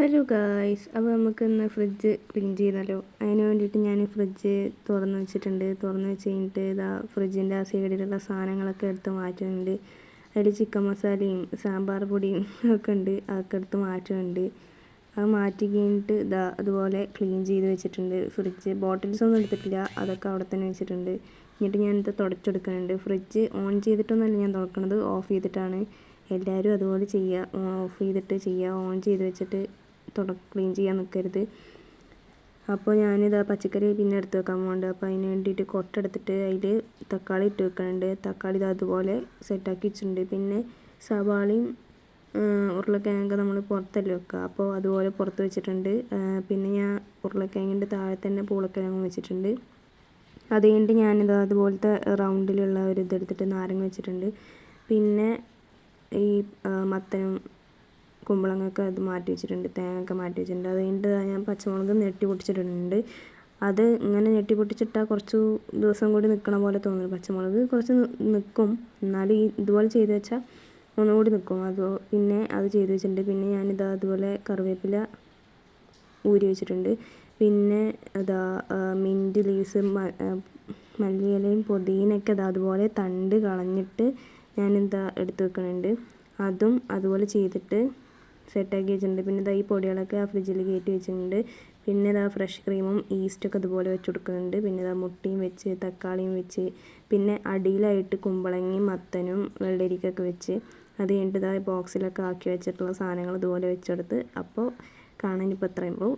Hello guys, അപ്പോൾ നമുക്കിന്ന് fridge clean ചെയ്താലോ. അതിന് വേണ്ടിയിട്ട് ഞാൻ ഫ്രിഡ്ജ് തുറന്ന് വെച്ചിട്ടുണ്ട്. തുറന്ന് വെച്ച് കഴിഞ്ഞിട്ട് ഇതാ ഫ്രിഡ്ജിൻ്റെ ആ സൈഡിലുള്ള സാധനങ്ങളൊക്കെ എടുത്ത് മാറ്റുന്നുണ്ട്. അതിൽ ചിക്കൻ മസാലയും സാമ്പാർ പൊടിയും ഒക്കെ ഉണ്ട്, അതൊക്കെ എടുത്ത് മാറ്റുന്നുണ്ട്. അത് മാറ്റി കഴിഞ്ഞിട്ട് ഇതാ അതുപോലെ ക്ലീൻ ചെയ്ത് വെച്ചിട്ടുണ്ട്. ഫ്രിഡ്ജ് ബോട്ടിൽസ് ഒന്നും എടുത്തിട്ടില്ല, അതൊക്കെ അവിടെ തന്നെ വെച്ചിട്ടുണ്ട്. എന്നിട്ട് ഞാനിത് തുടച്ചെടുക്കുന്നുണ്ട്. ഫ്രിഡ്ജ് ഓൺ ചെയ്തിട്ടൊന്നുമല്ല ഞാൻ തുറക്കുന്നത്, ഓഫ് ചെയ്തിട്ടാണ്. എല്ലാവരും അതുപോലെ ചെയ്യുക, ഓഫ് ചെയ്തിട്ട് ചെയ്യുക. ഓൺ ചെയ്ത് വെച്ചിട്ട് ക്ലീൻ ചെയ്യാൻ നിൽക്കരുത്. അപ്പോൾ ഞാനിതാ പച്ചക്കറി പിന്നെ എടുത്ത് വെക്കാൻ പോകുന്നുണ്ട്. അപ്പോൾ അതിന് വേണ്ടിയിട്ട് കൊട്ടെടുത്തിട്ട് അതിൽ തക്കാളി ഇട്ട് വെക്കുന്നുണ്ട്. തക്കാളി ഇത് അതുപോലെ സെറ്റാക്കി വെച്ചിട്ടുണ്ട്. പിന്നെ സവാളയും ഉരുളക്കിഴങ്ങൊക്കെ നമ്മൾ പുറത്തല്ലേ വെക്കുക, അപ്പോൾ അതുപോലെ പുറത്ത് വെച്ചിട്ടുണ്ട്. പിന്നെ ഞാൻ ഉരുളക്കിഴങ്ങിൻ്റെ താഴെ തന്നെ പൂളക്കിഴങ്ങും വെച്ചിട്ടുണ്ട്. അത് കഴിഞ്ഞിട്ട് ഞാനിത് അതുപോലത്തെ റൗണ്ടിലുള്ള ഒരു ഇതെടുത്തിട്ട് നാരങ്ങ വെച്ചിട്ടുണ്ട്. പിന്നെ ഈ മത്തനും കുമ്പളങ്ങൊക്കെ അത് മാറ്റി വെച്ചിട്ടുണ്ട്, തേങ്ങയൊക്കെ മാറ്റി വെച്ചിട്ടുണ്ട്. അത് കഴിഞ്ഞിട്ട് ഞാൻ പച്ചമുളക് ഞെട്ടി പൊട്ടിച്ചിട്ടുണ്ട്. അത് ഇങ്ങനെ ഞെട്ടി പൊട്ടിച്ചിട്ടാൽ കുറച്ച് ദിവസം കൂടി നിൽക്കണ പോലെ തോന്നുന്നു. പച്ചമുളക് കുറച്ച് നിൽക്കും, എന്നാലും ഇതുപോലെ ചെയ്ത് വെച്ചാൽ ഒന്നുകൂടി നിൽക്കും. പിന്നെ അത് ചെയ്ത് വെച്ചിട്ടുണ്ട്. പിന്നെ ഞാനിതാ അതുപോലെ കറിവേപ്പില ഊരി വെച്ചിട്ടുണ്ട്. പിന്നെ അതാ മിൻറ്റ് ലീവ്സ്, മല്ലിയിലയും പുതിനയൊക്കെ അതുപോലെ തണ്ട് കളഞ്ഞിട്ട് ഞാനിതാ എടുത്ത് വെക്കുന്നുണ്ട്. അതും അതുപോലെ ചെയ്തിട്ട് സെറ്റാക്കി വെച്ചിട്ടുണ്ട്. പിന്നെ ഇതാ ഈ പൊടികളൊക്കെ ആ ഫ്രിഡ്ജിൽ കയറ്റി വെച്ചിട്ടുണ്ട്. പിന്നെ ഇതാ ഫ്രഷ് ക്രീമും ഈസ്റ്റൊക്കെ അതുപോലെ വെച്ച് കൊടുക്കുന്നുണ്ട്. പിന്നെ ഇതാ മുട്ടയും വെച്ച് തക്കാളിയും വെച്ച് പിന്നെ അടിയിലായിട്ട് കുമ്പളങ്ങയും മത്തനും വെള്ളരിക്കൊക്കെ വെച്ച് അത് കഴിഞ്ഞിട്ട് ഇതാ ബോക്സിലൊക്കെ ആക്കി വെച്ചിട്ടുള്ള സാധനങ്ങൾ ഇതുപോലെ വെച്ചെടുത്ത്. അപ്പോൾ കാണാൻ ഇപ്പോൾ ഇത്രയും ഉള്ളൂ.